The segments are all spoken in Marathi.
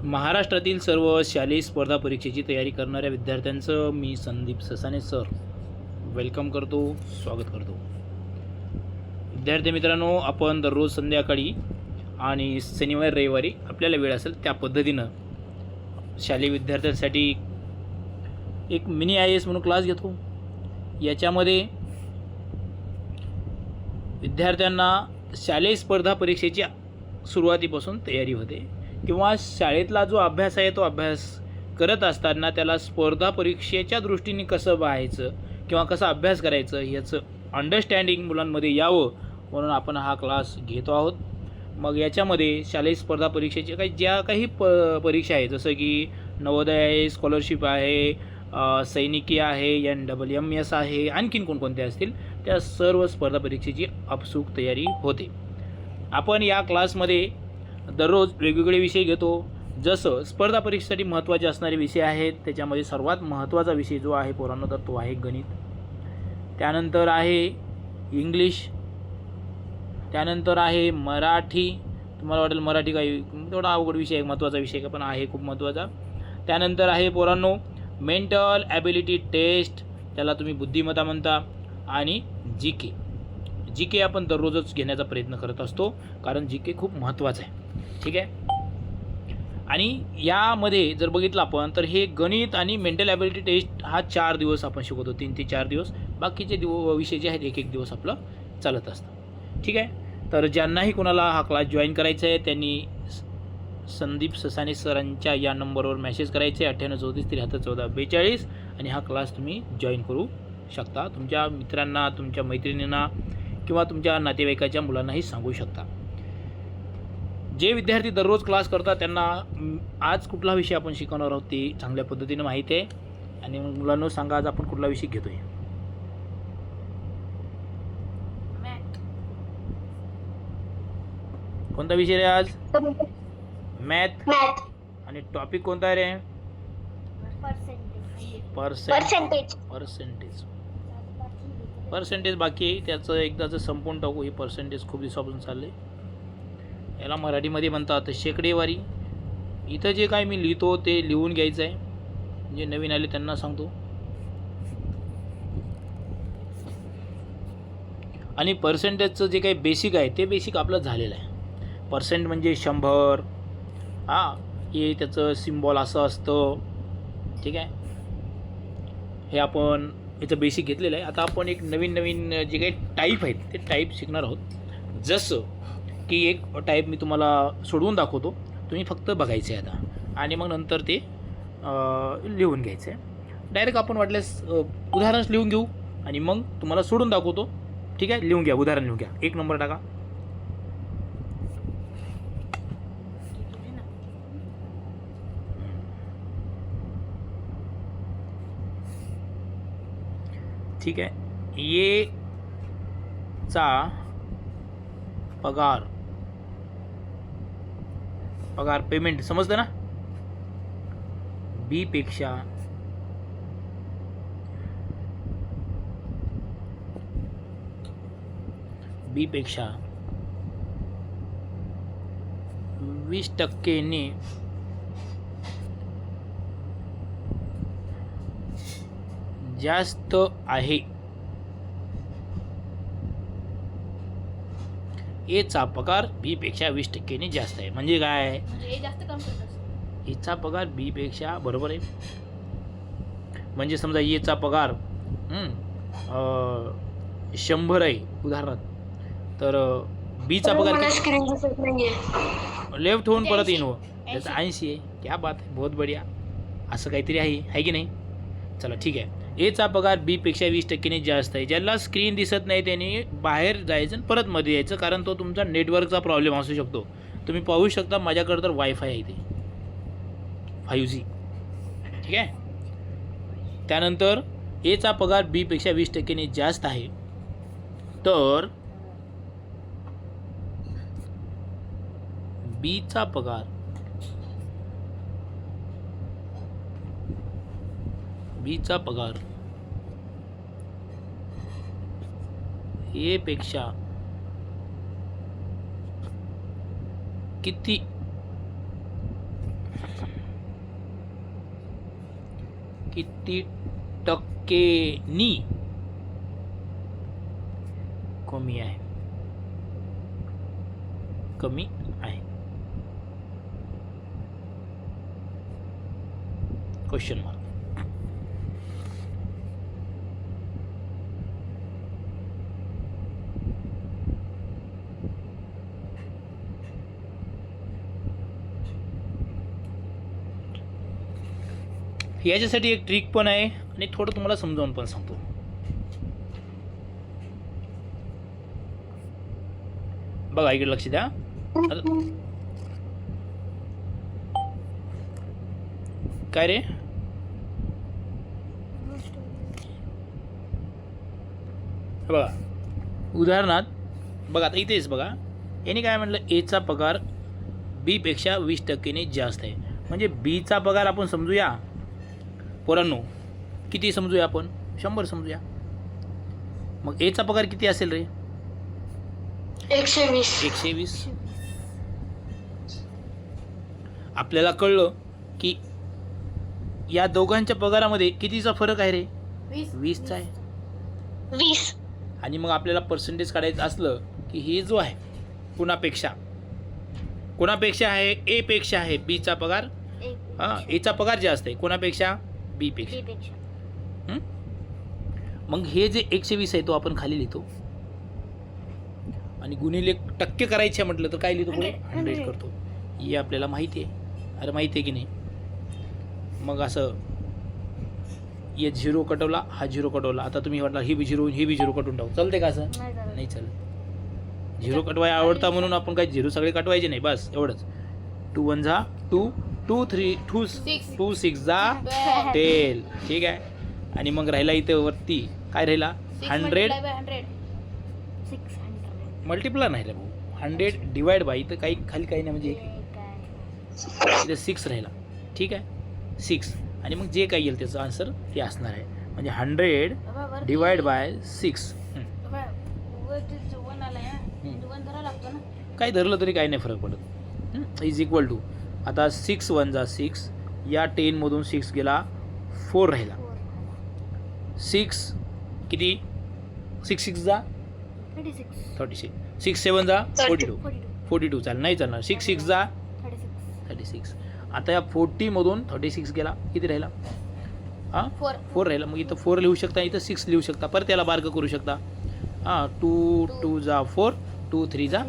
महाराष्ट्रातील सर्व शालेय स्पर्धा परीक्षेची तयारी करणाऱ्या विद्यार्थ्यांचं मी संदीप ससाने सर वेलकम करतो, स्वागत करतो. विद्यार्थी मित्रांनो, आपण दररोज संध्याकाळी आणि शनिवार रविवारी आपल्याला वेळ असेल त्या पद्धतीनं शालेय विद्यार्थ्यांसाठी एक मिनी IAS म्हणून क्लास घेतो. याच्यामध्ये विद्यार्थ्यांना शालेय स्पर्धा परीक्षेच्या सुरुवातीपासून तयारी होते किंवा शाळेतला जो अभ्यास आहे तो अभ्यास करत असताना त्याला स्पर्धा परीक्षेच्या दृष्टीने कसं पाहायचं किंवा कसा अभ्यास करायचं याचं अंडरस्टँडिंग मुलांमध्ये यावं म्हणून आपण हा क्लास घेतो आहोत. मग याच्यामध्ये शालेय स्पर्धा परीक्षेच्या ज्या काही परीक्षा आहे, जसं की नवोदय आहे, स्कॉलरशिप आहे, सैनिकी आहे, NWMS आहे, आणखीन कोणकोणत्या असतील त्या सर्व स्पर्धा परीक्षेची आपसूक तयारी होते. आपण या क्लासमध्ये दररोज वेगवेगळे विषय घेतो. जसं स्पर्धा परीक्षेसाठी महत्त्वाचे असणारे विषय आहेत, त्याच्यामध्ये सर्वात महत्त्वाचा विषय जो आहे पोरांनो तर तो आहे गणित. त्यानंतर आहे इंग्लिश, त्यानंतर आहे मराठी. तुम्हाला वाटेल मराठी काही थोडा अवघड विषय आहे, महत्त्वाचा विषय का, पण आहे खूप महत्त्वाचा. त्यानंतर आहे पोरांनो मेंटल ॲबिलिटी टेस्ट, त्याला तुम्ही बुद्धिमत्ता म्हणता. आणि जी के आपण दररोजच घेण्याचा प्रयत्न करत असतो, कारण GK खूप महत्त्वाचं आहे. ठीक आहे. आणि यामध्ये जर बघितलं आपण तर हे गणित आणि मेंटल ॲबिलिटी टेस्ट हा 4 दिवस आपण शिकवतो, 3 ते 4 दिवस. बाकीचे विषय जे आहेत 1-1 दिवस आपलं चालत असतं. ठीक आहे. तर ज्यांनाही कोणाला हा क्लास जॉईन करायचा आहे त्यांनी संदीप ससाने सरांच्या या नंबरवर मेसेज करायचे 9834731442 आणि हा क्लास तुम्ही जॉईन करू शकता. तुमच्या मित्रांना, तुमच्या मैत्रिणींना किंवा तुमच्या नातेवाईकाच्या मुलांनाही सांगू शकता. जे विद्यार्थी दररोज क्लास करतात त्यांना आज कुठला विषय आपण शिकवणार आहोत ते चांगल्या पद्धतीने माहिती आहे. आणि मुलांना सांगा आज आपण कुठला विषय घेतोय. कोणता विषय रे आज? मॅथ. आणि टॉपिक कोणता आहे रे? पर्सेंटेज बाकी आहे, त्याचं एकदाचं संपवून टाकू. हे पर्सेंटेज खूप दिवसापासून चालले. याला मराठीमध्ये म्हणतात शेकडेवारी. इथं जे काय मी लिहितो ते लिहून घ्यायचं आहे. जे नवीन आले त्यांना सांगतो. आणि पर्सेंटेजचं जे काही बेसिक आहे ते बेसिक आपलं झालेलं आहे. पर्सेंट म्हणजे 100. हे त्याचं सिम्बॉल असं असतं. ठीक आहे. हे आपण याचं बेसिक घेतलेलं आहे. आता आपण एक नवीन जे काही टाईप आहेत ते टाईप शिकणार आहोत. जसं की एक टाईप मी तुम्हाला सोडवून दाखवतो, तुम्ही फक्त बघायचं आहे आता आणि मग नंतर ते लिहून घ्यायचं आहे. डायरेक्ट आपण वाटल्यास उदाहरणच लिहून घेऊ आणि मग तुम्हाला सोडून दाखवतो. ठीक आहे. लिहून घ्या, उदाहरण लिहून घ्या. 1 नंबर टाका. ठीक आहे. ये चा पगार पेमेंट समजतं ना? बी पेक्षा बी पेक्षा 20% जास्त आहे. एचा पगार बी पेक्षा 20% जास्त आहे. म्हणजे काय? म्हणजे जास्त काम करत असतो. एचा पगार बी पेक्षा बरोबर आहे. म्हणजे समजा एचा पगार 100 आहे उदाहरणार्थ, तर बीचा पगार लेफ्ट होऊन परत येईन हो त्याचा 80 आहे. क्या बात आहे, बहुत बढिया. असं काहीतरी आहे की नाही? चला ठीक आहे. एचा पगार बी पेक्षा 20% जास्त आहे. ज्याला स्क्रीन दिसत नाही त्याने बाहेर जायचं आणि परत मध्ये यायचं, कारण तो तुमचा नेटवर्कचा प्रॉब्लेम असू शकतो. तुम्ही पाहू शकता माझ्याकडे तर वायफाय आहे ते 5G. ठीक आहे. त्यानंतर एचा पगार बी पेक्षा 20% जास्त आहे, तर बीचा पगार ए पेक्षा किती किती टक्केनी कमी आहे? कमी आहे. Question mark. याच्यासाठी एक ट्रिक पण आहे आणि थोडं तुम्हाला समजावून पण सांगतो. बघा इकडे लक्ष द्या. काय रे? बघा उदाहरणार्थ बघा, आता इथेच बघा, याने काय म्हटलं, एचा पगार बी पेक्षा 20% जास्त आहे. म्हणजे बीचा पगार आपण समजूया पोरांनो, किती समजूया आपण? 100 समजूया. मग एचा पगार किती असेल रे? 120. आपल्याला कळलं की या दोघांच्या पगारामध्ये कितीचा फरक आहे रे? 20चा आहे. 20. आणि मग आपल्याला पर्सेंटेज काढायचं असलं की हे जो आहे कोणापेक्षा आहे? ए पेक्षा आहे बीचा पगार. हां, एचा पगार जास्त आहे कोणापेक्षा? बी पेक्षा. मग हे जे 120 आहे तो आपण खाली लिहितो आणि गुणिले टक्के करायचे म्हटलं तर काय लिहितो? पुढे 100 करतो. हे आपल्याला माहिती आहे. अरे माहिती आहे की नाही? मग असं ये 0 कटवला, हा 0 कटवला. आता तुम्ही म्हटला ही बी 0 कटून टाकू, चालते का? असं नाही चालत. 0 कटवाय आवडता म्हणून आपण काय 0 सगळे कटवायचे नाही, बस एवढंच. 2 1 जा 2, 2 3 2 6 जा 10. ठीक आहे. आणि मग राहिला इथं वरती काय राहिला? 100 मल्टिप्लाय नाही रे भाऊ. 100 डिवाइड बाय, इथं काही खाली काही नाही, म्हणजे इथं 6 राहिला. ठीक आहे, 6. आणि मग जे काही येईल त्याचं आन्सर हे असणार आहे. म्हणजे 100 डिवाइड बाय 6. काही धरलं तरी काही नाही फरक पडत. इज इक्वल टू, आता 6 1 जा 6, या 10 मधून 6 गेला, 4 राहिला. 6 किती? 6 6 जा 36, 6 7 जा 42 चालेल, नाही चालणार. 6 6 जा 36. आता या 40 मधून 36 गेला, किती राहिला? हां 4 राहिला. मग इथं 4 लिहू शकता, इथं 6 लिहू शकता, परत त्याला बार्क करू शकता. हां 2 2 जा 4, 2 3 जा,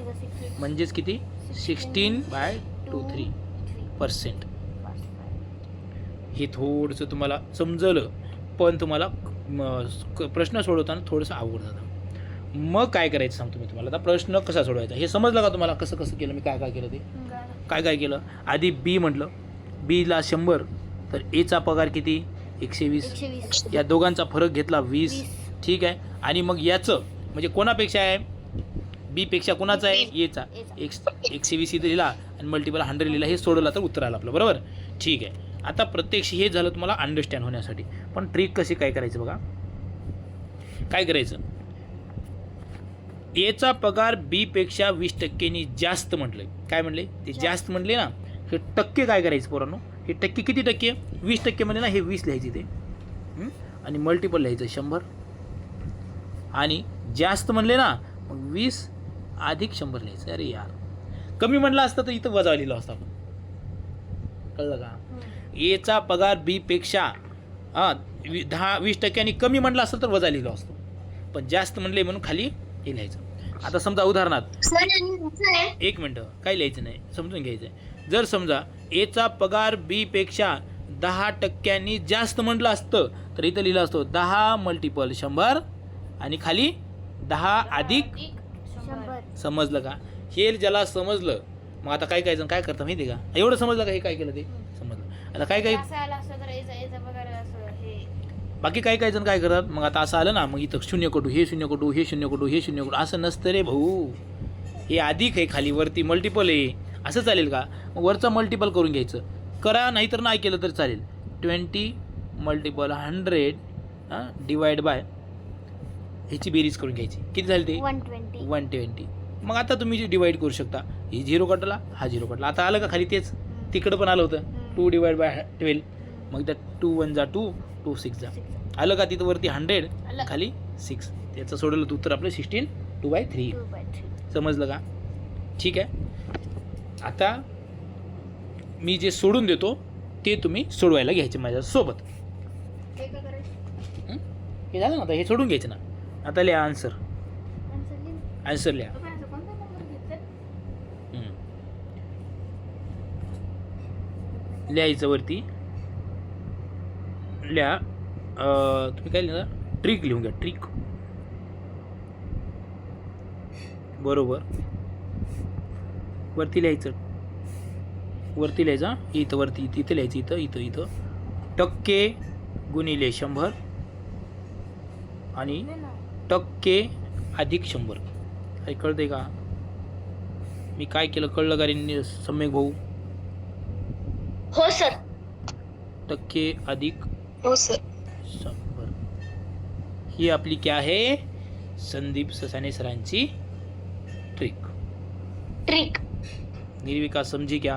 म्हणजेच किती? 16/23%. हे थोडंसं तुम्हाला समजलं, पण तुम्हाला प्रश्न सोडवताना थोडंसं अवघड जातं. मग काय करायचं सांगतो मी तुम्हाला. आता प्रश्न कसा सोडवायचा हे समजलं का तुम्हाला? कसं कसं केलं मी, काय केलं ते? काय केलं? आधी बी म्हटलं, बीला 100, तर एचा पगार किती? 120. या दोघांचा फरक घेतला 20. ठीक आहे. आणि मग याचं म्हणजे कोणापेक्षा आहे? बी पेक्षा. कोणाचा आहे? एचा. 120 इथं लिहिला आणि मल्टिपल 100 लिहिला, हे सोडवलं तर उत्तर आलं आपलं, बरोबर? ठीक आहे. आता प्रत्यक्ष हे झालं तुम्हाला अंडरस्टँड होण्यासाठी. पण ट्रिक कशी काय करायचं बघा. काय करायचं? एचा पगार बी पेक्षा 20% जास्त म्हटलं. काय म्हणले? ते जास्त म्हणले ना. हे टक्के काय करायचं पोरांनो? हे टक्के किती टक्के? 20% म्हणजे ना, हे 20 लिहायचे ते आणि मल्टिपल लिहायचं 100. आणि जास्त म्हणले ना, मग 20 अधिक 100 लिहायचं. अरे यार, कमी म्हणलं असतं तर इथं वजा लिहिलं असतं आपण. कळलं का? एचा पगार बी पेक्षा 10-20% कमी म्हणलं असतं तर वजा लिहिलं असतं, पण जास्त म्हणले म्हणून खाली हे लिहायचं. आता समजा उदाहरणार्थ, एक मिनटं, काय लिहायचं नाही, समजून घ्यायचं आहे. जर समजा एचा पगार बी पेक्षा 10% जास्त म्हटलं असतं तर इथं लिहिलं असतं 10 मल्टिपल 100 आणि खाली 10 अधिक 100. समजलं का? हे ज्याला समजलं, मग आता काही जण काय करतं माहिती आहे का? एवढं समजलं का? हे काय केलं ते समजलं. आता काही बाकी काही जण काय करतात, मग आता असं आलं ना, मग इथं 0 कटू, हे 0 कटू, हे 0 कटू, हे 0 कटू. असं नसतं रे भाऊ. हे अधिक आहे, खाली वरती मल्टिपल आहे. असं चालेल का? मग वरचं मल्टिपल करून घ्यायचं. करा, नाहीतर नाही केलं तर चालेल. 20 मल्टिपल 100 डिवाइड बाय ह्याची बेरीज करून घ्यायची. किती झाली ते? 120. मग आता तुम्ही जे डिवाइड करू शकता, ही 0 कटला, हा 0 कटला. आता आलं का खाली? तेच तिकडं पण आलं होतं, 2 डिवाइड बाय 12. मग त्या 2 1 जा 2, 2 6 जा आलं का तिथं वरती 100 आलं. खाली 6 त्याचं सोडवलं उत्तर आपलं 16 2/3 समजलं का ठीक आहे आता मी जे सोडून देतो ते तुम्ही सोडवायला घ्यायचे माझ्यासोबत हे झालं ना आता हे सोडून घ्यायचं ना आता लिहा आन्सर लिहा लिहायचं वरती लिहा तुम्ही काय लिहा ट्रिक लिहून घ्या ट्रिक बरोबर वरती लिहायचं इथं वरती इथं लिहायचं इथं टक्के गुणिले 100 आणि टक्के अधिक 100 काही कळतंय का मी काय केलं कळलं का रे सम्यक भाऊ हो सर टक्के अधिक हो सर 100 ही आपली क्या आहे संदीप ससाने सरांची ट्रिक निर्विका समजी क्या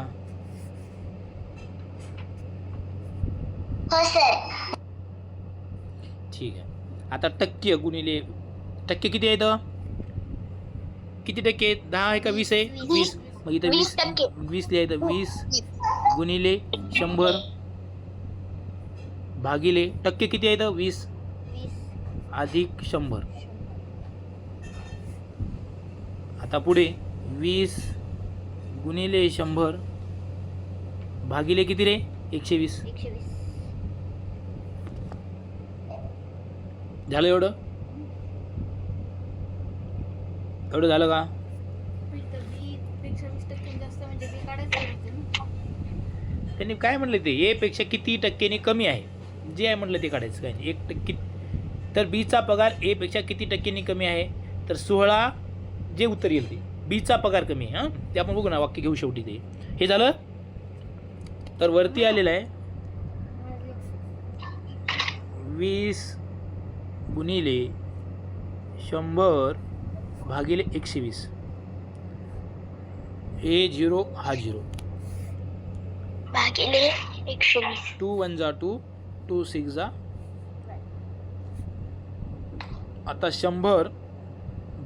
हो सर ठीक आहे आता टक्के गुणिले टक्के किती आहेत किती टक्के आहेत 10 आहे का 20 आहे 20 मग इथं 20 टक्के. 20 लिहायचं 20 गुणिले 100 भागिले टक्के किती आहेत 20 अधिक 100 आता पुढे 20 गुणिले 100 भागिले किती रे 120 झालं एवढं झालं का त्यांनी काय म्हटलं ते ए पेक्षा किती टक्क्यांनी कमी आहे जे आहे म्हटलं ते काढायचं काय 1% तर बीचा पगार ए पेक्षा किती टक्क्यांनी कमी आहे तर 16 जे उत्तर येईल ते बीचा पगार कमी आहे हां ते आपण बघू ना वाक्य घेऊ शेवटी ते हे झालं तर वरती आलेलं आहे 20 गुणिले 100 भागिले 120 हे 0 हा 0 भागिले 120 2 1 जा 2 2 6 जा आता 100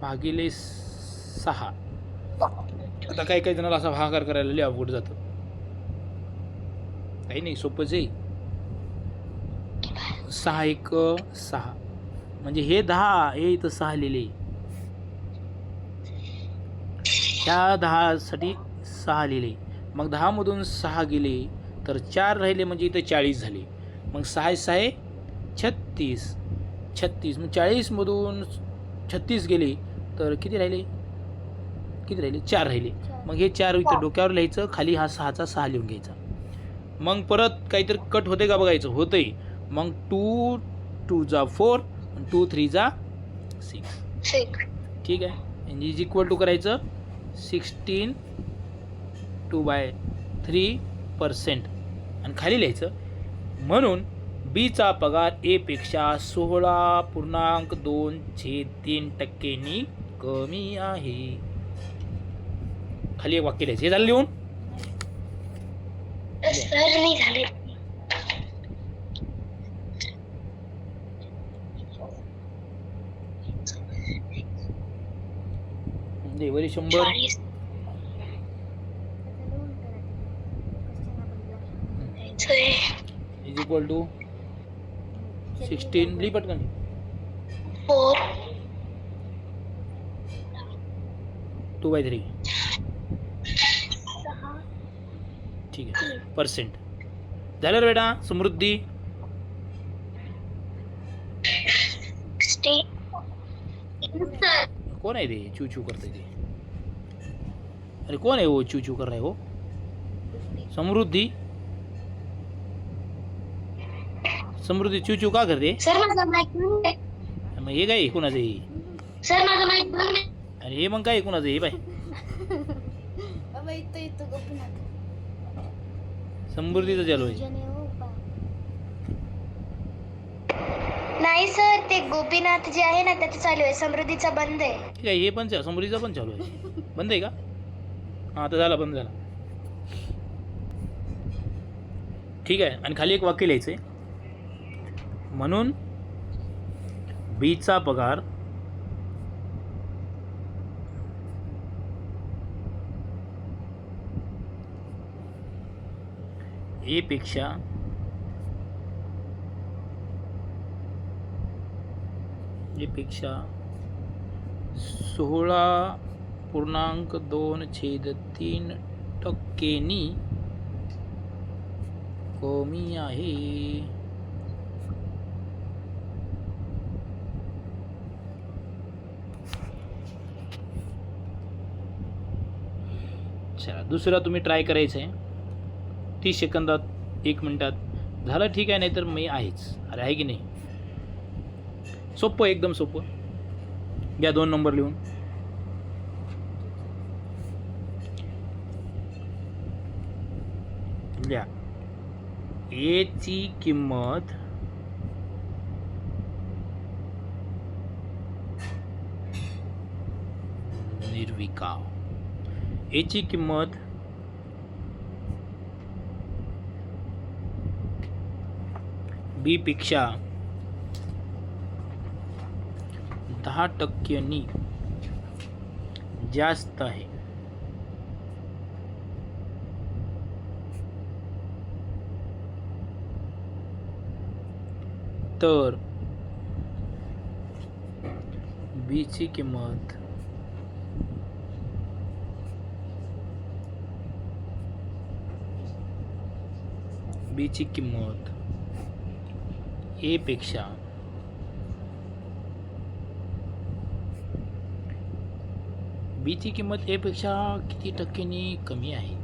भागिले 6 आता काही जणांना असा भागाकार करायला लय अवघड जातं काही नाही सोपंच आहे 6 1 6 म्हणजे हे 10 हे इथं 6 लिहिले ह्या 10 साठी 6 लिहिले मग 10 मधून 6 गेले तर 4 राहिले म्हणजे इथं 40 झाले मग 6 6 36 मग 40 मधून 36 गेले तर किती राहिले 4 राहिले मग हे 4 इथं डोक्यावर लिहायचं खाली हा 6चा 6 लिहून घ्यायचा मग परत काहीतरी कट होते का बघायचं होतंय मग 2 2 जा 4 2 3 जा 6 ठीक आहे इज इक्वल टू करायचं 16 2/3% आणि खाली लिहायचं म्हणून बीचा पगार ए पेक्षा 16.2/3% कमी आहे खाली एक वाक्य लिहायचं हे झालं लिहून सर नाही झाले वरी 100 इज इक्वल टू 16 लिही पटकन 4 2/3 ठीक आहे पर्सेंट झालं रे बेटा समृद्धी कौन है ये चू चू करते थे अरे कौन है वो चू चू कर रहा है वो समृद्धी चू चू का करते सर माझा माईक बंद आहे मग हे काय कोणाचं हे सर माझा माईक बंद आहे अरे हे मग काय कोणाचं हे बाय बाबा इथं गोपीनाथ समृद्धीचं चालू आहे नाही सर ते गोपीनाथ जे आहे ना त्याचं चालू आहे समृद्धीचा बंद आहे ठीक आहे हे पण समृद्धीचं पण चालू आहे बंद आहे का हां आता झाला बंद झाला ठीक आहे आणि खाली एक वाक्य लिहायचं आहे म्हणून बीचा पगार ए पेक्षा 16.2/3% कमी आहे. चला दुसरा तुम्ही ट्राय करायचं आहे 30 सेकंदात 1 मिनिटात झालं ठीक आहे, नाही तर मी आहेच. अरे आहे की नाही? सोपं एकदम सोपं. घ्या 2 नंबर लिहून. लिहा ए ची किंमत निर्विका. ए ची किंमत बी पेक्षा 10% जास्त आहे. तर बी ची किंमत ए पेक्षा किती टक्क्यांनी कमी आहे?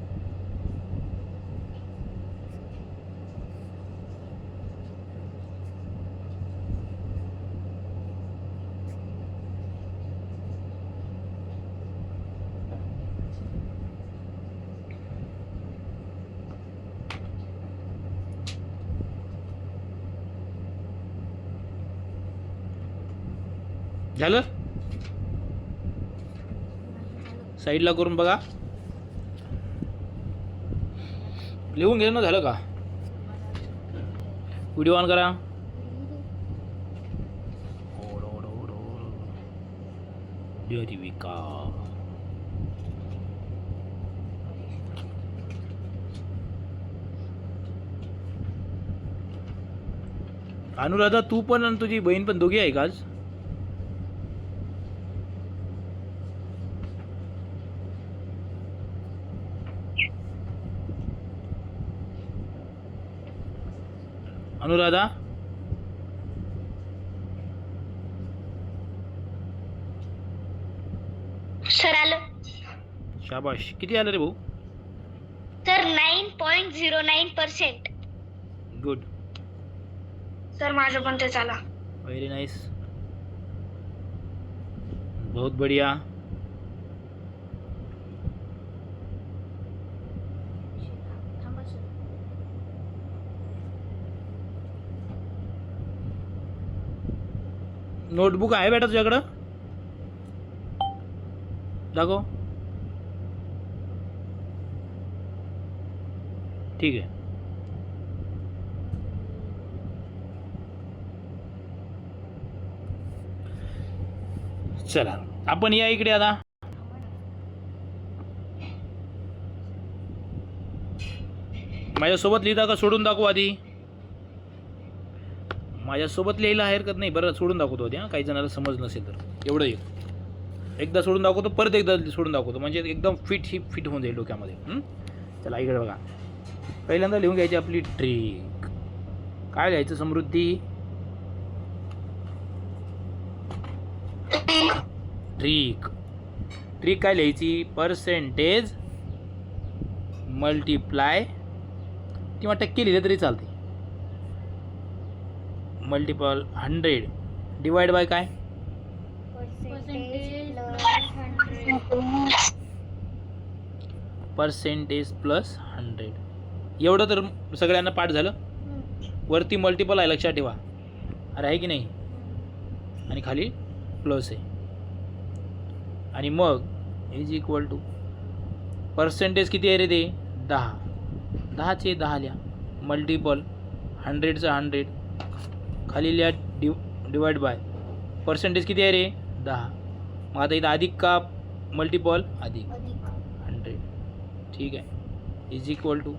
झालं? साईडला करून बघा. लिहून घेणं झालं का? व्हिडिओ ऑन करा. अनुराधा तू पण आणि तुझी बहीण पण दोघी आहे का आज? अनुराधा सर आलं. शाबाश. किती आलं रे भाऊ? सर 9.09%. गुड. सर माझं पण तेच आला. Very nice. बहुत बढ़िया. नोटबुक आहे बेटा तुझ्याकडं? दाखव. ठीक आहे. चला आपण या इकडे आता. माझ्यासोबत लिहिता का सोडून दाखवू आधी? माझ्यासोबत लिहायला हरकत नाही. बरं सोडून दाखवतो आधी. हां काही जणांना समज नसेल तर एवढं एकदा सोडून दाखवतो, परत एकदा सोडून दाखवतो, म्हणजे एकदम फिट होऊन जाईल डोक्यामध्ये. चला इकडे बघा. पहिल्यांदा लिहून घ्यायची आपली ट्रिक. काय लिहायचं समृद्धी? ट्रिक काय लिहायची? पर्सेंटेज मल्टिप्लाय किंवा टक्के लिहिले तरी चालते. मल्टिपल 100 डिवाइड बाय काय? Percentage plus 100. एवढं तर सगळ्यांना पाठ झालं. वरती मल्टिपल आहे लक्षात ठेवा. अरे आहे की नाही? आणि खाली प्लस आहे. आणि मग इज इक्वल टू पर्सेंटेज किती आहे रे ते? 10. 10चे 10 लिहा. मल्टिपल 100चा 100 खाली लिहा डिवाइड बाय पर्सेंटेज किती आहे रे 10. मग आता इथं अधिक का मल्टिपल अधिक 100. ठीक आहे इज इक्वल टू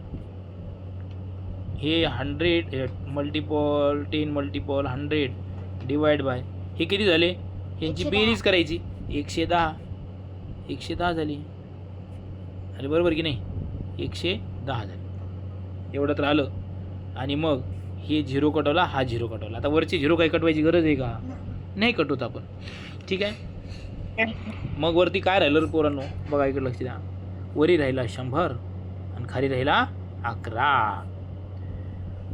हे 100 मल्टिपल 10 मल्टिपल 100 डिवाइड बाय हे किती झाले यांची 110. बेरीज करायची 110 झाली. अरे बरोबर की नाही 110 झाली एवढं तर आलं. आणि मग हे 0 कटवला हा 0 कटवला. आता वरचे 0 काही कटवायची गरज आहे का नाही कटवत आपण. ठीक आहे मग वरती काय राहिलं रे पोरांनो बघा इकडे लक्ष द्या. वरी राहिला 100 आणि खाली राहिला 11.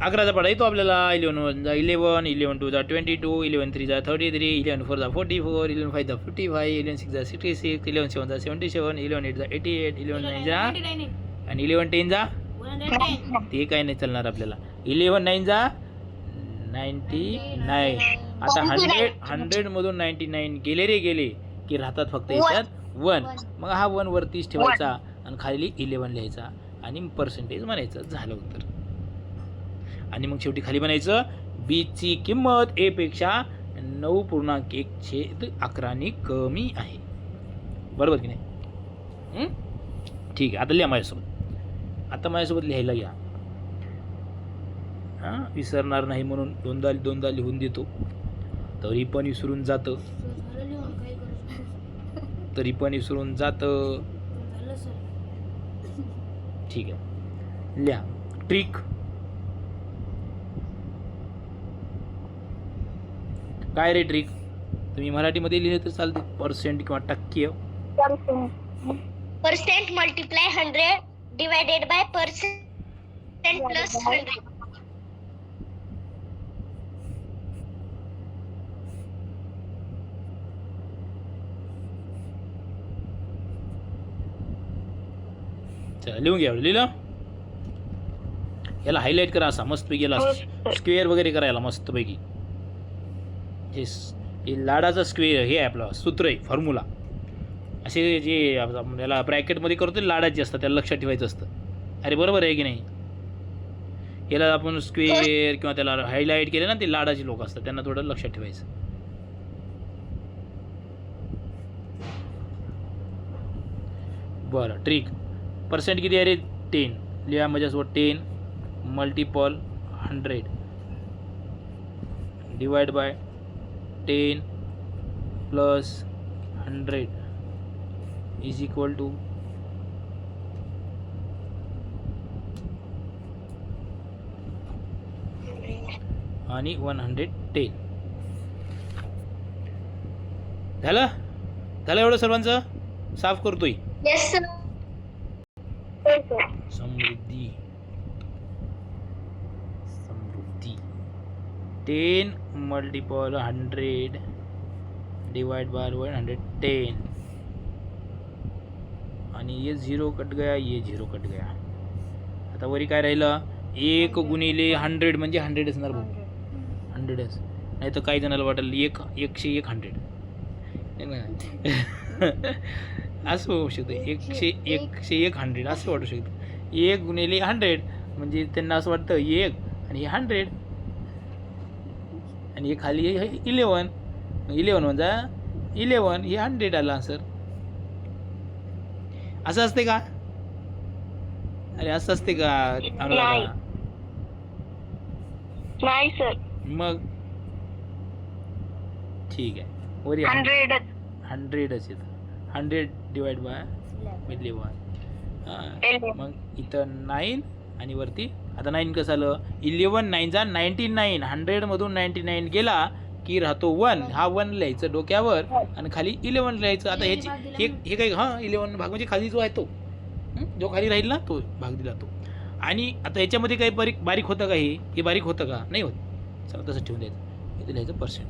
11चा पाडा येतो आपल्याला 11 1 जा 11 11 2 जा 22 11 3 जा 33 11 4 जा 44 11 5 जा 55 11 6 जा 66 11 7 जा 77 11 8 जा 88 11 9 जा आणि 11 10 जा 110. ते काय नाही चालणार आपल्याला. 11 9 जा 99. आता 100 मधून 99 गेले रे गेले की राहतात फक्त याच्यात 1. मग हा 1 वरतीच ठेवायचा आणि खाली 11 लिहायचा आणि पर्सेंटेज म्हणायचं झालं उत्तर. आणि मग शेवटी खाली म्हणायचं बीची किंमत ए पेक्षा 9.1/11 कमी आहे. बरोबर की नाही. ठीक आहे आता लिहा माझ्यासोबत लिहायला घ्या. हां विसरणार नाही म्हणून दोनदा लिहून देतो. तरी पण विसरून जातं झालं लिहून काही करू झालं सर. ठीक आहे लिहा ट्रिक. काय रे ट्रिक तुम्ही मराठीमध्ये लिहिले तर चालते. पर्सेंट किंवा टक्के percent multiply 100 divided by percent plus 100. चला लिहून घ्या. लिहिलं याला हायलाईट करा असा मस्तपैकी. याला स्क्वेअर वगैरे करायला मस्तपैकी. हे लाडाचा स्क्वेअर हे आहे आपलं सूत्र आहे फॉर्म्युला. असे जे याला ब्रॅकेटमध्ये करतो लाडाचे असतात त्याला लक्षात ठेवायचं असतं. अरे बरोबर आहे की नाही. याला आपण स्क्वेअर किंवा त्याला हायलाईट केले ना ते लाडाचे लोक असतात त्यांना थोडं लक्षात ठेवायचं. बरं ट्रिक. पर्सेंट किती आहे रे 10 लिहा माझ्यासोबत. 10 multiple 100 divide by 10 plus 100 is equal to आणि 110. झालं एवढं सर्वांचं साफ करतोय. Yes sir. Samruddhi 10 multiple 100 divide by 110 आणि ये 0 कट गया ये 0 कट गया. आता वरी काय राहिलं 1 गुणिले 100 म्हणजे 100 असणार भाऊ. 100च नाही तर काही जणाला वाटेल 101 100 असं होऊ शकतं. 101 100 असं वाटू शकतं. 1 गुणिले 100 म्हणजे त्यांना असं वाटतं 1 आणि हे 100 आणि हे खाली 11 म्हणजे 11 हे 100 आला सर. असं असते का. अरे असं असते का अनुराधा. नाही सर. मग ठीक आहे वरी 100च येतं. 100 डिवाइड बाय 11. मग इथं 9 आणि वरती आता 9 कसं आलं 11 9 जा 99. 100 मधून 99 गेला की राहतो 1. हा 1 लिहायचं डोक्यावर आणि खाली 11 लिहायचं. आता ह्याची हे काही 11 भाग म्हणजे खाली जो आहे तो जो खाली राहील ना तो भाग दिला तो. आणि आता ह्याच्यामध्ये काही बारीक होतं का हे बारीक होतं का नाही होत. चला तसं ठेवून द्यायचं. इथे लिहायचं पर्सेंट.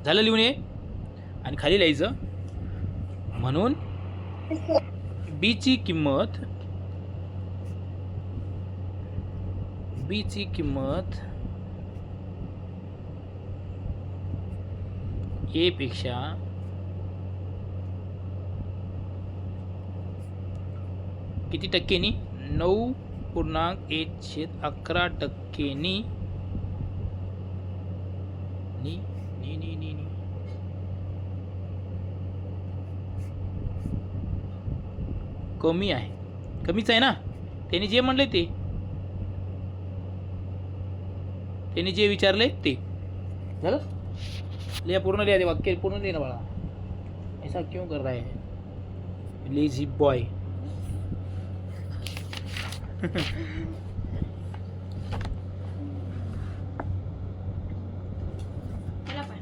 झालं लिहून ये आणि खाली लिहायचं म्हणून बीची किंमत ए पेक्षा किती टक्केनी 9.1/11 टक्केनी नी नी नी नी नी कमी आहे, कमीच आहे ना. त्यांनी जे म्हणले ते, त्यांनी जे विचारले ते झालं. लिहा, पूर्ण लिहा, ते वाक्य पूर्ण लिहा ना बाळा. ऐसा क्यों कर रहा है लेजी बॉय. त्याला पण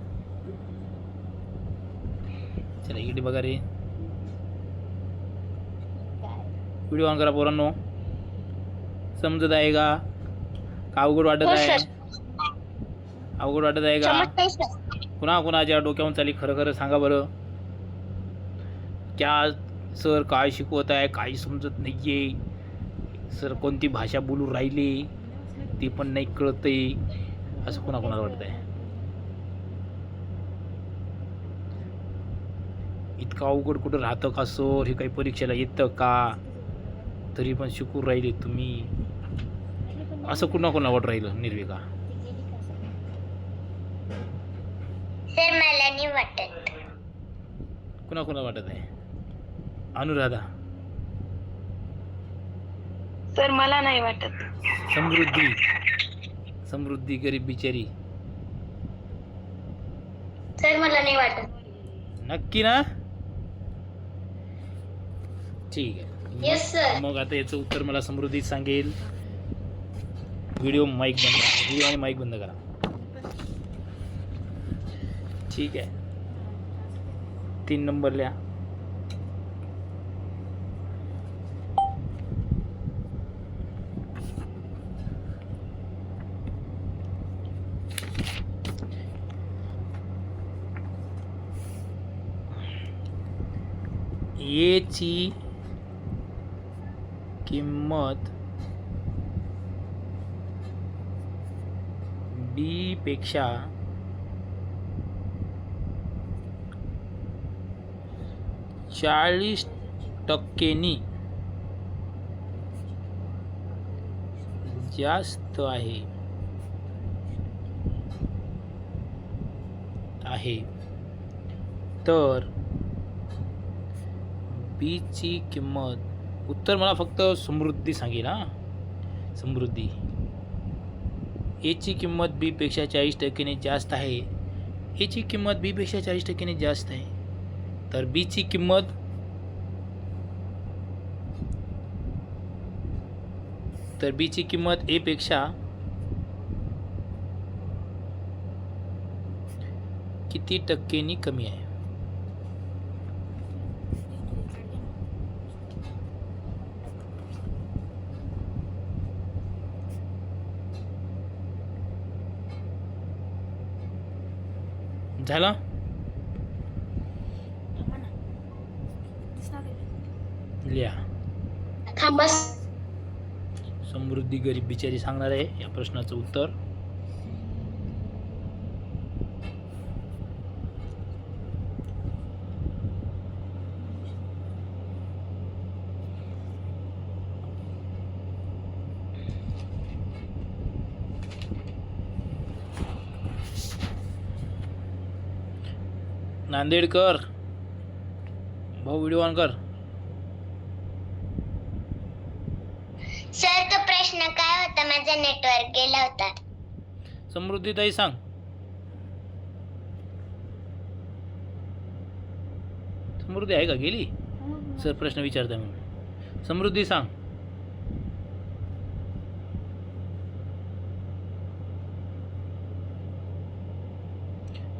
चला इकडे बघा रे. व्हिडिओ ऑन करा पोरांनो. समजत आहे का? का अवघड वाटत हो आहे? सर. अवघड वाटत आहे का? समजतंय सर. कुणा कुणाच्या डोक्यावरून चाली खरं खरं सांगा बरं. क्या सर काय शिकवत आहे काही समजत नाहीये. सर कोणती भाषा बोलू राहिले ते पण नाही कळतंय, असं कुणा कुणाला वाटत आहे? इतकं अवघड कुठं राहतं का सर? हे काही परीक्षेला येतं का? तरी पण शिकून राहिले तुम्ही, असं कुणा कुणा वाटत राहिलं निर्विका? सर मला नाही वाटत. कुणा कुणा वाटत आहे? अनुराधा, सर मला नाही वाटत. समृद्धी, समृद्धी गरीब बिचारी. सर मला नाही वाटत. नक्की ना? ठीक आहे. Yes, sir. मग आता याचं उत्तर मला समृद्धी सांगेल. व्हिडिओ माईक बंद, व्हिडिओ आणि माईक बंद करा. ठीक आहे. 3 नंबर लिहा. ची किंमत बी पेक्षा चाळीस टक्केनी जास्त आहे तर बी ची किंमत, उत्तर मला फक्त समृद्धी सांगेल हा. समृद्धी, ए ची किंमत बी पेक्षा 40% जास्त आहे. ए ची किंमत बी पेक्षा 40% जास्त आहे तर बी ची किंमत ए पेक्षा किती टक्केनी कमी आहे? झालं? थांबा ना. दिसणार आहे. लिहा. थांबा. समृद्धी गरीब बिचारी सांगणार आहे या प्रश्नाचं उत्तर. नांदेडकर भाऊ व्हिडिओ ऑन कर. सर तो प्रश्न काय होता? माझा नेटवर्क गेला होता. समृद्धी ताई सांग. समृद्धी आहे का? गेली? सर प्रश्न विचारताय म्हणून. समृद्धी सांग.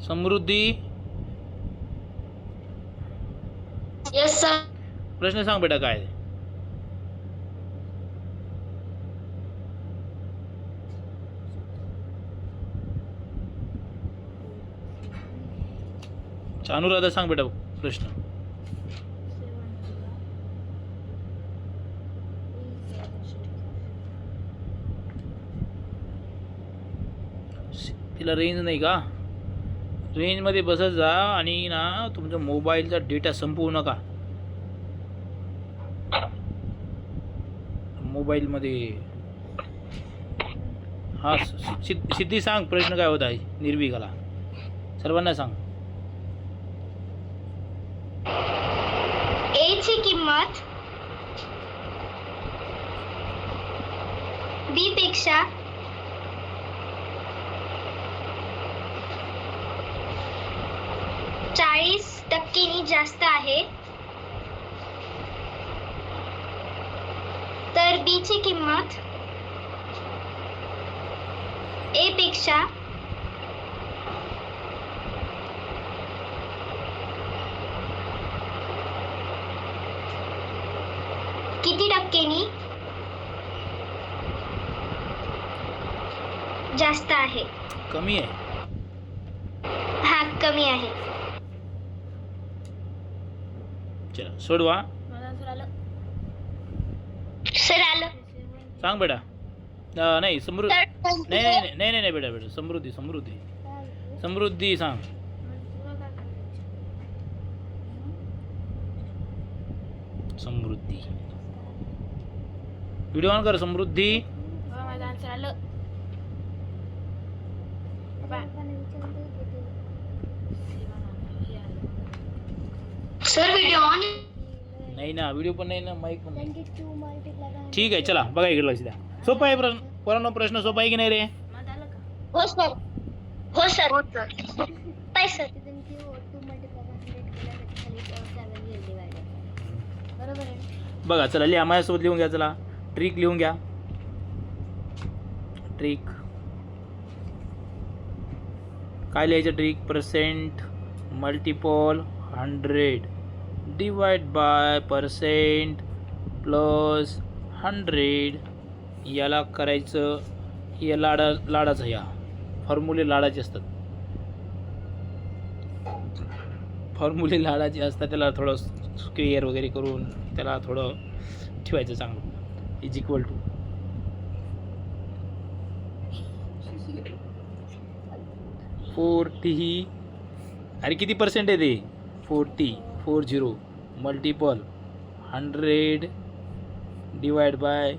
समृद्धी यस सर. प्रश्न सांग बेटा काय आहे? अनुराधा सांग बेटा प्रश्न. तिला रेंज नाही का? रेंजमध्ये बसत जा आणि ना तुमचा मोबाईलचा डेटा संपवू नका. मोबाईलमध्ये हा सिद्धी सांग प्रश्न काय होता निर्विकाला. सर्वांना सांग. ए ची किंमत बी पेक्षा 40% जास्त आहे, तर बी ची किंमत ए पेक्षा किती टक्क्यांनी जास्त आहे? कमी आहे. हा, कमी आहे. चला सोडवा. माझं आन्सर आलं. सर आलं. सांग बेटा. नाही समृद्धी. नाही नाही नाही नाही नाही बेटा बेटा समृद्धी समृद्धी समृद्धी सांग. समृद्धी व्हिडिओ ऑन कर. समृद्धी माझं आन्सर आलं. Sir video on. नाही ना, व्हिडिओ पण नाही ना, माईक पण नाही. ठीक आहे, चला बघा इकडे लक्ष द्या. सोपा आहे प्रश्न. पोरांनो प्रश्न सोपा आहे की नाही रे? माझं आलं का? हो सर. हो सर. हो सर. काय सर? बरोबर आहे. बघा चला लिहा, माझ्यासोबत लिहून घ्या. चला ट्रिक लिहून घ्या. ट्रिक काय लिहायचं? Trick percent multiple 100 divide bye percent plus 100. याला करायचं, हे लाडाचं, ह्या फॉर्म्युले लाडाचे असतात. फॉर्म्युले लाडाचे असतात, त्याला थोडं स्क्वेअर वगैरे करून त्याला थोडं ठेवायचं चांगलं. Is equal to 40. अरे किती पर्सेंट आहे ते? 40 मल्टिपल 100 डिवाइड बाय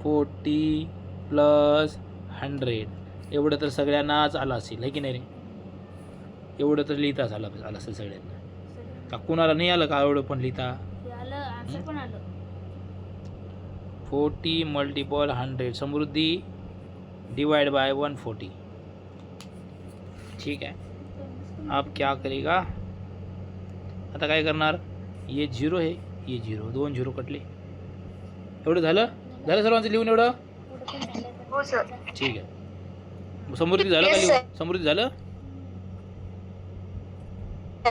40 प्लस 100. एवढं तर सगळ्यांनाच आलं असेल, आहे की नाही रे? एवढं तर लिहिताच आलं असेल सगळ्यांना. का कुणाला नाही आलं का एवढं पण लिहिता? ते आलं, आन्सर पण आलं. 40 मल्टिपल 100 समृद्धी डिवाइड बाय 140. ठीक है, अब क्या करेगा? आता काय करणार? ये 0 आहे, ये 0, 2 0 कटले. एवढं झालं सर्वांचं लिहून एवढं? हो सर. ठीक आहे. समृद्धी झालं का Yes, लिहून? समृद्धी झालं?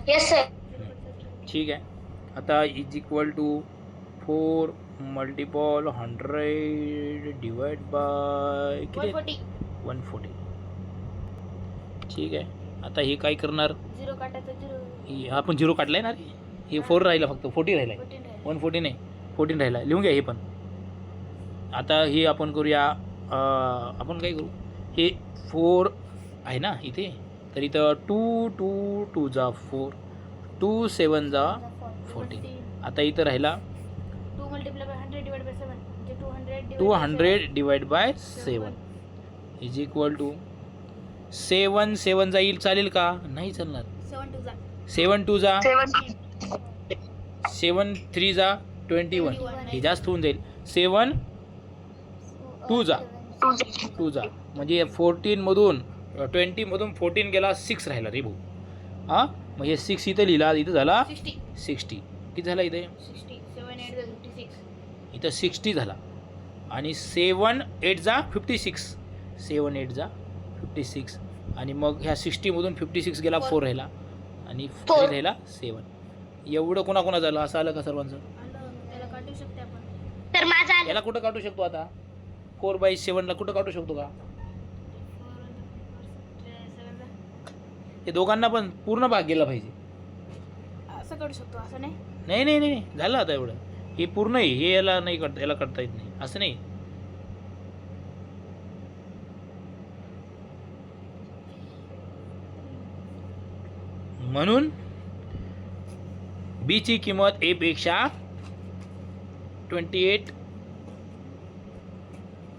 Yes sir. ठीक आहे. आता is equal to 4 multiple 100 divide by किती? 140. 140. ठीक आहे. आता हे काय करणार? 0 काटायचं. 0 आपण 0 काढलाय ना रे. हे 4 राहिला, फक्त 40 राहिलाय. 14 राहिलं. 140 नाही, 14 राहिला. लिहून घ्या हे पण. आता हे आपण करूया. आपण काय करू? हे 4 आहे ना इथे, तर इथं 2 जा 4, 2 7 जा 14. आता इथं राहिला 2 मल्टिप्लाय बाय 100 डिवाइड बाय 7 म्हणजे 200 divide by 7 is equal to 7 जाईल. चालेल का? नाही चालणार. 7 2 जा 7 2 जा 7 7 3 जा 21. हे जास्त होऊन जाईल. 7 2 जा म्हणजे 14 मधून 20 मधून 14 गेला, 6 राहिला रे भाऊ. हां, मग हे 6 इथं लिहिला, इथं झाला 60. किती झाला इथे? 60 7 8 जा 56. इथं 60 झाला. आणि 7 8 जा 56, 7 8 जा 56. आणि मग ह्या 60 मधून 56 गेला, 4 राहिला, आणि 3 राहिला 7. एवढं कोणा झालं? असं आलं का सर्वांचं? आलं, त्याला काढू शकते आपण. तर माझं आलं. याला कुठं काढू शकतो आता? 4/7 ला कुठं काढू शकतो का? 7 जा हे दोघांना पण पूर्ण भाग गेला पाहिजे. असं काढू शकतो, असं नाही. नाही नाही नाही नाही, झालं आता एवढं. हे पूर्ण आहे, हे याला नाही करता, याला करता येत नाही, असं नाही. म्हणून बी ची किंमत ए पेक्षा 28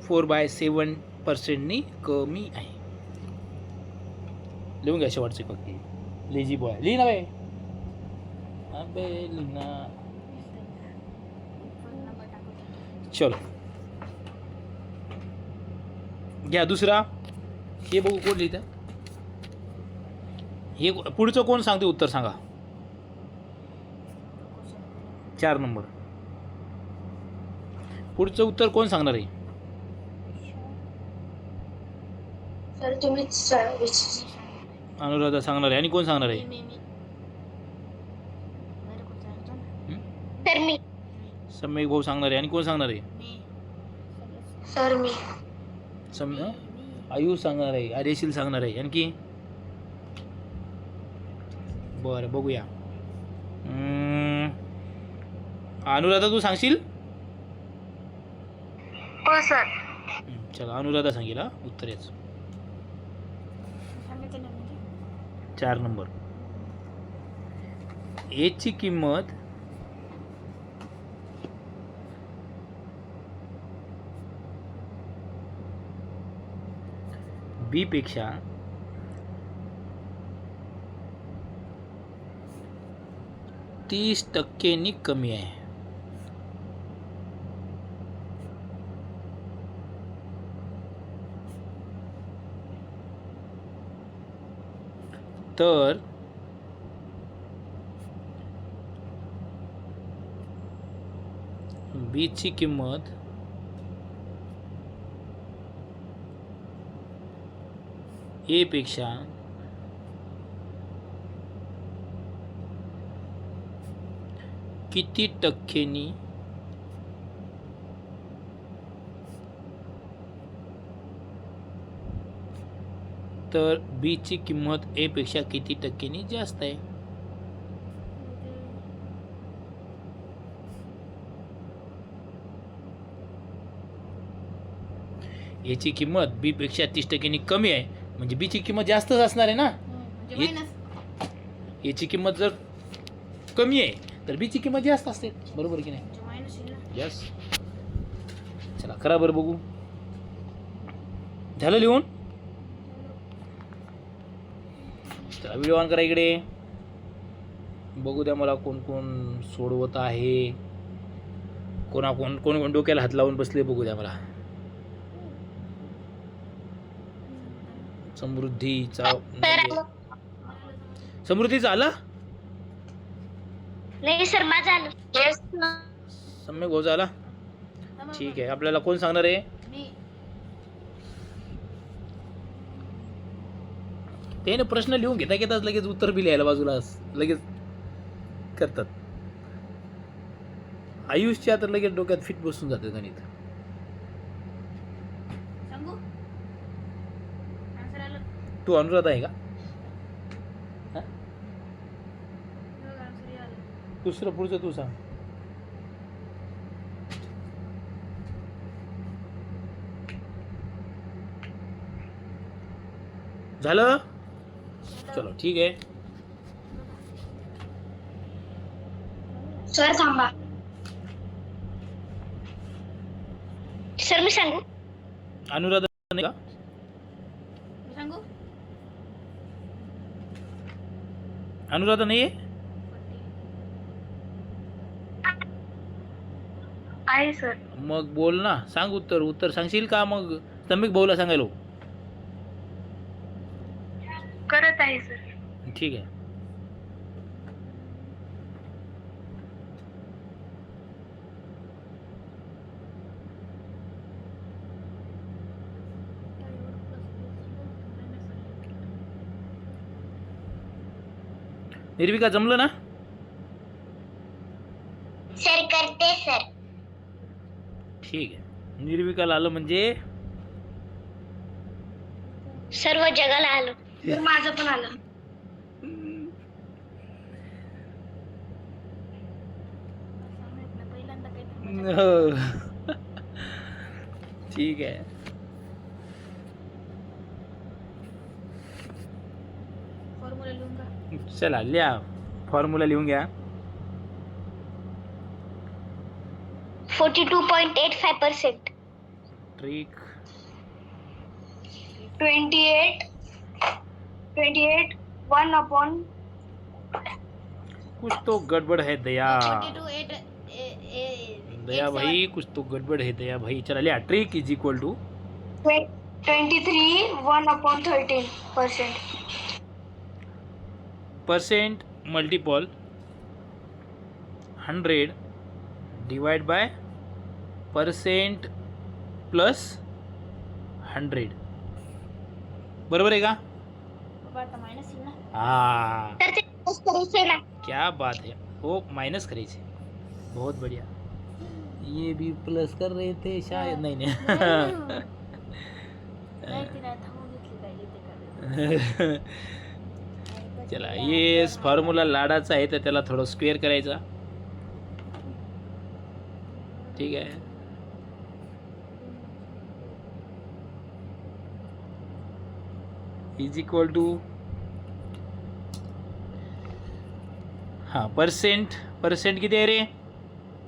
4/7% कमी आहे. लिहून घ्या शेवटचे फक्त. लेझी बॉय लिही ना बे. अबे लिहिना. नंबर टाकू. चलो घ्या दुसरा. हे बघू कोण लिहितं. हे पुढचं कोण सांगते उत्तर सांगा. 4 नंबर. पुढचं उत्तर कोण सांगणार आहे. सर तुम्हीच अनुराधा सांगणार आहे. आणि कोण सांगणार आहे. मी मेरे को चाहता ना. सर मी सम्यक भाऊ सांगणार आहे. आणि कोण सांगणार आहे. मी सर मी आयुष सांगणार आहे. आर्यशील सांगणार आहे. आणखी बरं बघूया. अनुराधा तू सांगशील. हो सर. चला अनुराधा सांगेल हा उत्तर याचं. सांगायचं ना म्हणजे 4 नंबर. एची किंमत बी पेक्षा 30% कमी आहे. तर बी ची किंमत ए पेक्षा किती टक्क्यांनी तर बी ची किंमत ए पेक्षा किती टक्क्यांनी जास्त आहे. याची किंमत बी पेक्षा 30% कमी आहे म्हणजे बी ची किंमत जास्तच असणार आहे ना. म्हणजे हे- मायनस. याची किंमत जर कमी आहे तर बी ची किंमत जास्त असते. बरोबर की नाही. म्हणजे मायनस येईल ना. यस. चला करा बरं बघू. झालं लिहून. चला व्हिडिओ ऑन करा इकडे. बघू द्या मला कोण कोण सोडवत आहे. कोण कोण डोक्याला हात लावून बसले बघू द्या मला. समृद्धीचा समृद्धीचा आला. नाही सर माझं आलं. येस सम्यक भाऊ आला. ठीक आहे. आपल्याला कोण सांगणार आहे. मी त्याने प्रश्न लिहून घेताच लगेच उत्तर बी लिहायला बाजूला लगेच करतात. आयुषच्या तर लगेच डोक्यात फिट बसून जाते गणित. सांगू आन्सर आलं. तू अनुराधा आहे का. हा? आन्सर आलं. दुसरं पुढचं तू सांग. झालं. चलो ठीक आहे. सर थांबा. सर मी सांगू. अनुराधा नाही का. मी सांगू. अनुराधा नाही आहे. आहे सर. मग बोल ना. सांग उत्तर. उत्तर सांगशील का मग सम्यक भाऊला सांगायला. करत आहे सर. ठीक आहे. निर्विका जमलं ना. सर करते सर. ठीक आहे. निर्विकाला आलं म्हणजे सर्व जगाला आलं. माझं पण आलं. पहिल्यांदा काही हो. ठीक आहे. फॉर्म्युला लिहून का. चला लिहा. फॉर्म्युला लिहून घ्या. 42.85%. ट्रिक 28 1/2 कुछ तो गड़बड़ है दया. 42 8 दया भाई कुछ तो गड़बड़ है दया भाई. चला लिया. Trick is equal to 23 1/13%. Percent multiple 100 divide by percent plus 100. बरोबर आहे का? बाबा आता मायनस येईल ना. हा, तर ते plus करायचंय ना. क्या बात है. वो माइनस करायचे. बहुत बढ़िया. ये भी प्लस कर रहे थे शायद. नाही नाही. नाही तिला थांबून घेतली काय येते का. चला, ये फॉर्म्युला लाडाचा आहे तर त्याला थोडं स्क्वेअर करायचा. ठीक आहे. इज इक्वल टू हां परसेंट किती आहे रे?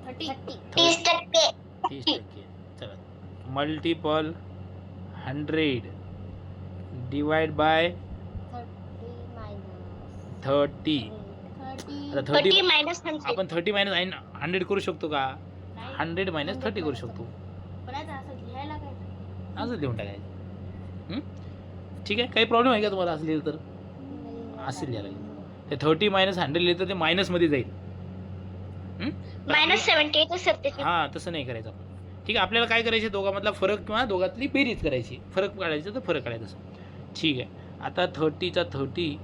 30 30%. 30%. चला, मल्टिपल 100 डिवाइड बाय 30. आता 30 30 minus 100. आपण 30 मायनस 100 करू शकतो का? 100 मायनस 30 करू शकतो. पण आता असं लिहायला काय असं लिहून टाकायचं. ठीक आहे. काही प्रॉब्लेम आहे का तुम्हाला असं लिहिलं तर? असं लिहायला लागेल. ते 30 मायनस 100 लिहिलं तर ते मायनसमध्ये जाईल. minus 78 सर ते. हां, तसं नाही करायचं आपण. ठीक आहे. आपल्याला काय करायचे? दोघांमधला फरक किंवा दोघातली बेरीज करायची. फरक काढायचा तर फरक काढायचा. ठीक आहे. आता 30चा 30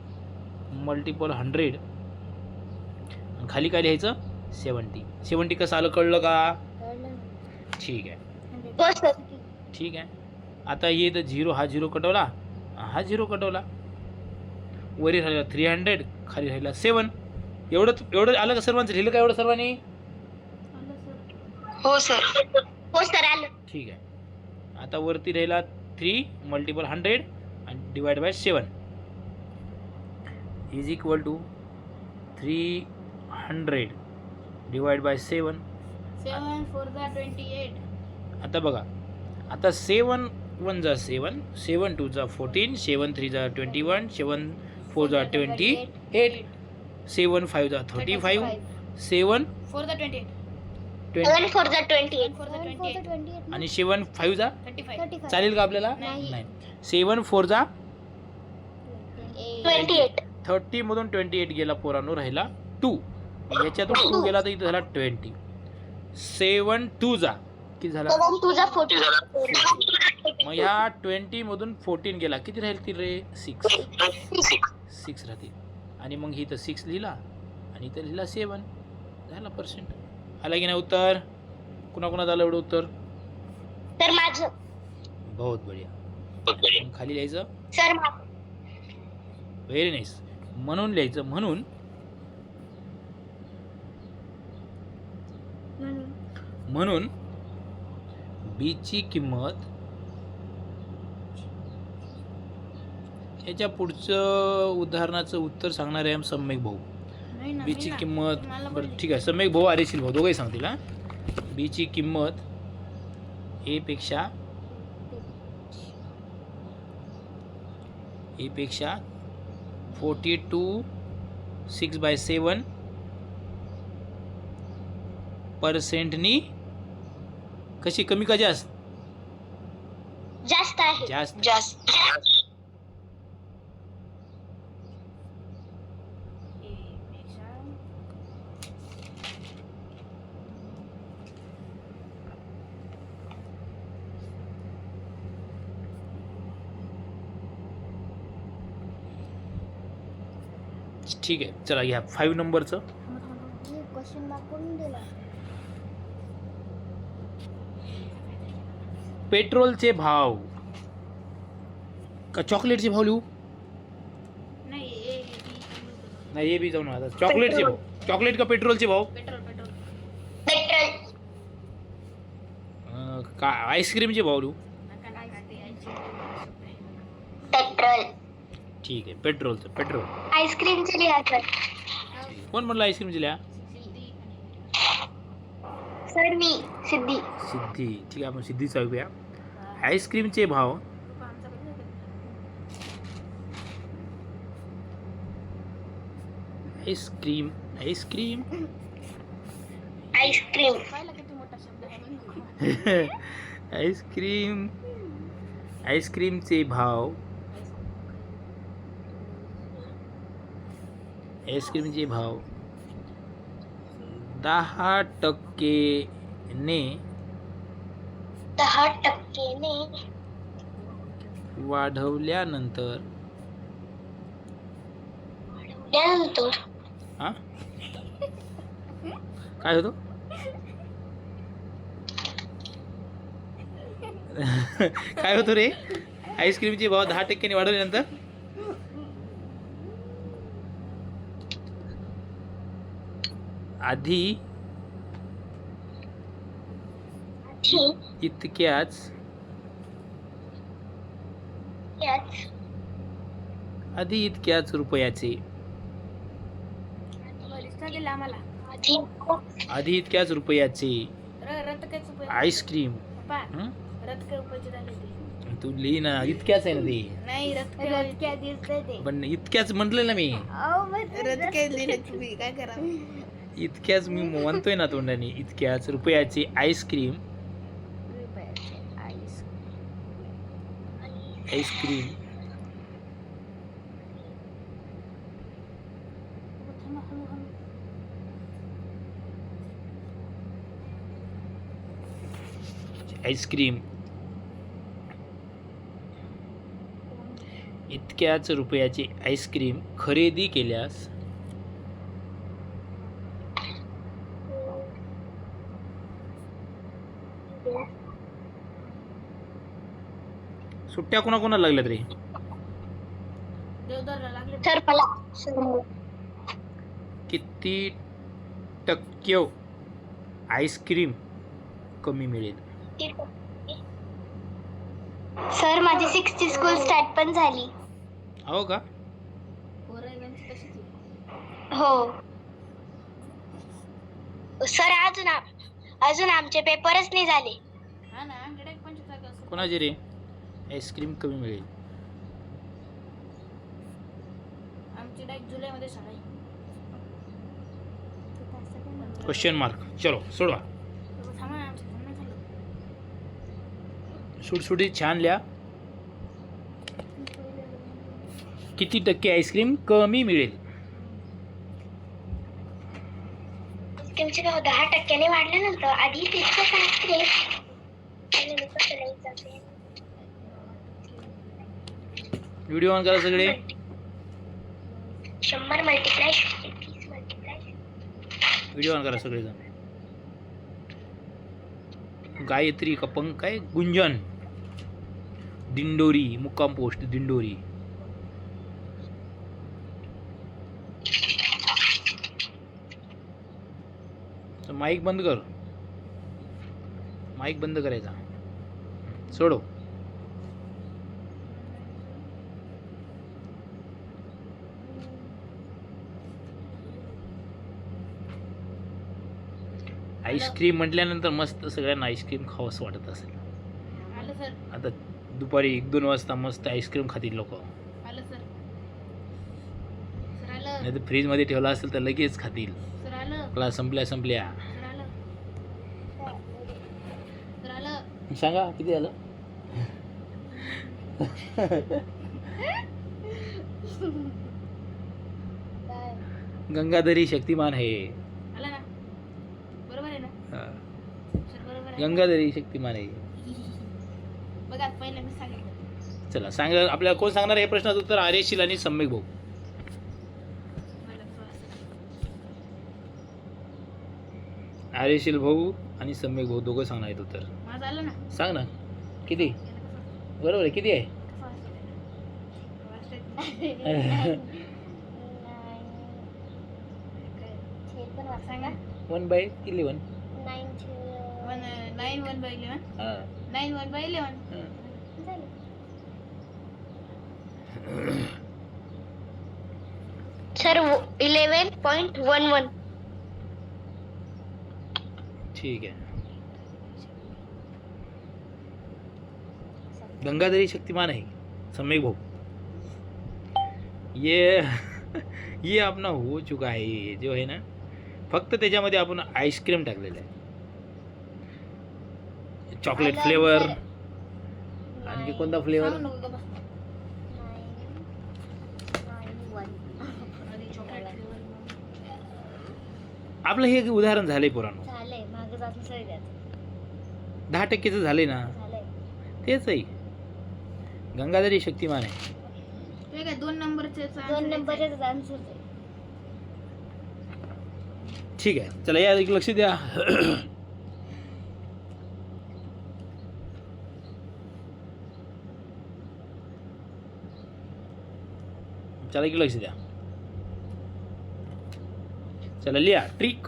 मल्टिपल 100 आणि खाली काय लिहायचं? 70 कसं आलं कळलं का? ठीक आहे. हो सर. ठीक आहे. आता ये तर 0 हा 0 कटवला, हा 0 कटवला. वरी राहिला 300, खाली राहिला 7. एवढं आलं का सर्वांचं? लिहिलं का एवढं सर्वांनी? हो सर. हो सर आलं. ठीक आहे. आता वरती राहिला 3 मल्टिपल 100 आणि divide by 7 is equal to 300 divide by 7. 7 4 28. आता बघा, आता 7 1 जा 7, 7 2 जा 14, 7 3 जा 21, 7 4 जा 28, 7 5 जा 35, 7 4 the 28. 7 for the 28. 4 the 28. आणि 7 5 जा 35. चालेल का आपल्याला? नाही. 7 4 जा 28. 30 मधून 28 गेला पोरांनो, राहिला 2. याच्यातून 2 गेला तर इथं झाला 20. 7 2 जा किती झाला? 7 तुझा 40. मग ह्या 20 मधून 14 गेला, किती राहील रे? 6 राहतील. आणि मग इथं 6 लिहिला आणि इथं लिहिला 7. झाला परसेंट. आला की नाही उत्तर? कुणाकुणा झालं एवढं उत्तर? तर माझं. बहुत बढिया. मग खाली लिहायचं सर माझं. Very nice. म्हणून लिहायचं. म्हणून बीची किंमत, याच्या पुढचं उदाहरणाचं उत्तर सांगणार आहे सम्यक भाऊ. नाही ना, बीची मी ना. किंमत मला बरं बोलली. ठीक आहे. सम्यक भाऊ आरेशील भाऊ दोघंही सांगतील. हां, बीची किंमत ए पेक्षा 42 6/7 % कशी कमी का जास्त? जास्त आहे. जास्त. ए पेक्षा ठीक आहे. चला घ्या 5 नंबरचं. क्वेश्चन दाखवून दिला. पेट्रोलचे भाव का चॉकलेटचे भाव लिहू? नाही नाही, हे बी जाऊन आता चॉकलेटचे भाव. चॉकलेट का पेट्रोलचे भाव? Petrol petrol. का आईस्क्रीमचे भाव लिहू? पेट्रोल. ठीक आहे. पेट्रोलचं पेट्रोल. आईस्क्रीमचे लिहा सर. कोण म्हणलं आईस्क्रीमचे लिहा? सर मी सिद्धी. सिद्धी. ठीक आहे, आपण सिद्धीचा ऐकूया. आईस्क्रीमचे भाव आईस्क्रीम आईस्क्रीम आईस्क्रीम. पाहिला किती मोठा शब्द आहे म्हणून. आईस्क्रीम. आईस्क्रीमचे भाव. आईस्क्रीमचे भाव 10% 10% वाढवल्यानंतर त्यानंतर हा काय होतो काय होतो रे आईस्क्रीमचे भाव 10% वाढवल्यानंतर आधी इतक्याच रुपयाचे बरीचसा गेला आम्हाला. आधी इतक्याच रुपयाचे रथ काय रुपये आईस्क्रीम. पप्पा, रथ काय रुपयाचे झाले ते. तू लिही ना इतक्याच आहे ना ते नाही रथ काय दिसतंय ते. पण इतक्याच म्हटलं ना मी रथ काय लिहिले तुम्ही काय करा. इतक्याच मी म्हणतोय ना तोंडाने इतक्याच रुपयाचे आईस्क्रीम. आईस्क्रीम आईस्क्रीम इतक्याच रुपयाचे आईस्क्रीम खरेदी केल्यास सुट्ट्या कोणाकोणाला लागल्यात रे देवदारला लागले. तर मला किती टक्के आईस्क्रीम कमी मिळेल सर माझी 6th स्कूल स्टार्ट पण झाली. हो का पोरांची तशीच आहे. हो सर अजून आमचे पेपरच नाही झाले. हा ना आमच्याकडे 25 असं. कोणाचे रे आईस्क्रीम कमी मिळेल आमची डायरेक्ट जुलैमध्ये शाळा आहे. क्वेश्चन मार्क चलो सोडवा थांबा ना, आमचं थांबणं झालं. सुटसुटीत छान लिहा किती टक्के आईस्क्रीम कमी मिळेल तुमचे भाव 10% वाढल्यानंतर आधी तितकंच आईस्क्रीम व्हिडिओ ऑन करा सगळे 100 मल्टिप्लाय 30 मल्टिप्लाय. व्हिडिओ ऑन करा सगळेजण गायत्री कपंग काय गुंजन दिंडोरी मुक्काम पोस्ट दिंडोरी माईक बंद कर माईक बंद करायचा सोडो आईस्क्रीम म्हटल्यानंतर मस्त सगळ्यांना आईस्क्रीम खावंसं वाटत असेल आलं सर. आता दुपारी 1-2 वाजता मस्त आईस्क्रीम खातील लोक आलं सर. सर आलं. नाही तर फ्रीजमध्ये ठेवला असेल तर लगेच खातील सर आलं. क्लास संपल्या सर आलं. सर आलं. सांगा किती आलं गंगाधरी शक्तिमान आहे आलं ना. बरोबर आहे ना हा. सर बरोबर आहे. गंगाधरी शक्तिमान आहे बघा पहिलं मी सांगितलं. चला सांगा आपल्याला कोण सांगणार हे प्रश्नाचं उत्तर आर्यशील आणि सम्यक भाऊ मला थोडंसं. आर्यशील भाऊ आणि सम्यक भाऊ दोघं सांगणार आहेत उत्तर माझं आलं ना. सांग ना किती याला कसं बरोबर आहे किती आहे कसं वाचलं? सांगा. 1/11 9 1/11. हा 9 1/11. सर 11.11. ठीक आहे गंगाधरी शक्तिमान आहे सम्यक भाऊ ये ये अपना हो चुका है, ये जो है ना, फक्त त्याच्यामध्ये आपण आईस्क्रीम टाकलेलं आहे. Chocolate flavour. आणखी कोणता फ्लेवर? सांग नको गं बस. आधी chocolate flavor. आपलं हे उदाहरण झालंय पुराणं. झालंय मागे जात सरी द्यायचं 10% झालंय ना, झालंय. तेच आहे. गंगाधरी शक्तिमान आहे. ते काय 2 नंबरचे 2 नंबरचे आन्सर आहे. ठीक आहे, चला या एक लक्ष द्या. चला एक लक्ष द्या. चला लिहा ट्रिक.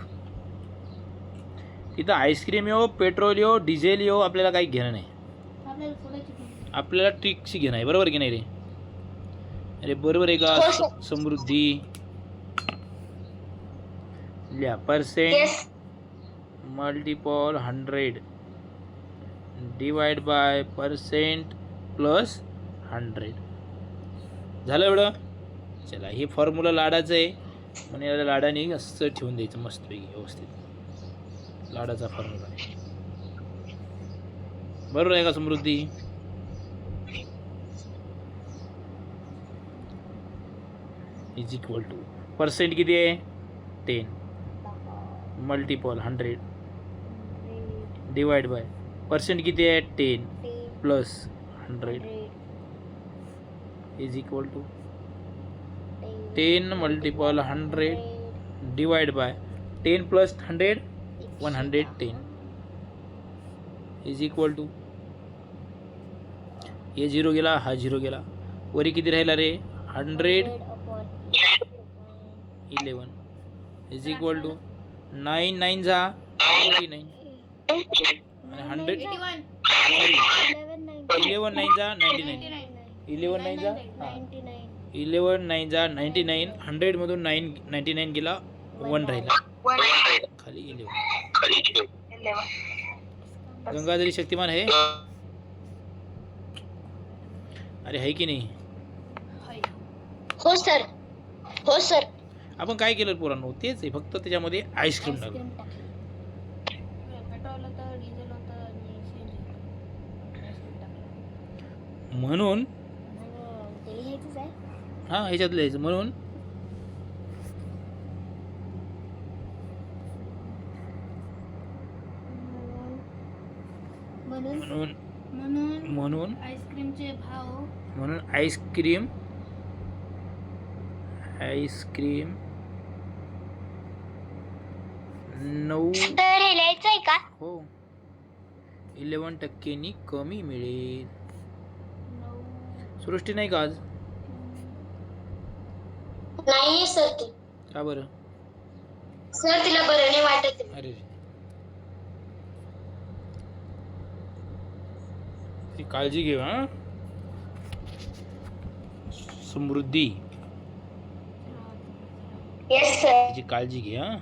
इथं आईस्क्रीम येऊ, पेट्रोल येऊ, डिझेल येऊ, आपल्याला काही घेणं नाही. आपल्याला सोडायची ती. आपल्याला ट्रिकशी घेणं आहे. बरोबर की नाही रे? अरे बरोबर आहे का? समृद्धी लिहा. Percent yes multiple 100 divide bye percent plus 100. झालं एवढं? चला हे फॉर्म्युला लाडाचं आहे, म्हणून याला लाडाने असं ठेवून द्यायचं मस्तपैकी व्यवस्थित. लाडाचा फॉर्म्युला आहे. बरोबर आहे का समृद्धी? इज इक्वल टू पर्सेंट किती आहे? 10 मल्टिपल 100 डिवाइड बाय पर्सेंट किती आहे? 10 plus 100 is equal to 10 multiple 100 divide by 10 plus 100 110 is equal to, हे 0 गेला, हा 0 गेला, वरी किती राहिला रे? 111 इज इक्वल टू 9 9 जा 99 आणि 100 81. 11 9 जा 99 11 9 जा 11 9 जा 99. 100 मधून 99 गेला, 1 राहिला, खाली 11. गंगाधरी शक्तिमान आहे. अरे आहे की नाही? हाय. हो सर, हो सर. आपण काय केलं पोरांनो? तेच आहे, फक्त त्याच्यामध्ये आईस्क्रीम टाकलं. आईस्क्रीम टाकलं. पेट्रोल होतं, डिझेल होतं आणि CNG होतं. आईस्क्रीम टाकलं. म्हणून ते लिहायचंच आहे. हा ह्याच्यात लिहायचं. म्हणून म्हणून म्हणून म्हणून म्हणून आईस्क्रीमचे भाव म्हणून आईस्क्रीम 9 तर हे लिहायचंय का? हो 11% कमी मिळेल. 9 सृष्टी नाही का आज? नाही सर, ती का बरं? सर तिला बरं नाही वाटत. अरे ती काळजी घे हा समृद्धी, येस सर. तिची काळजी घे हा.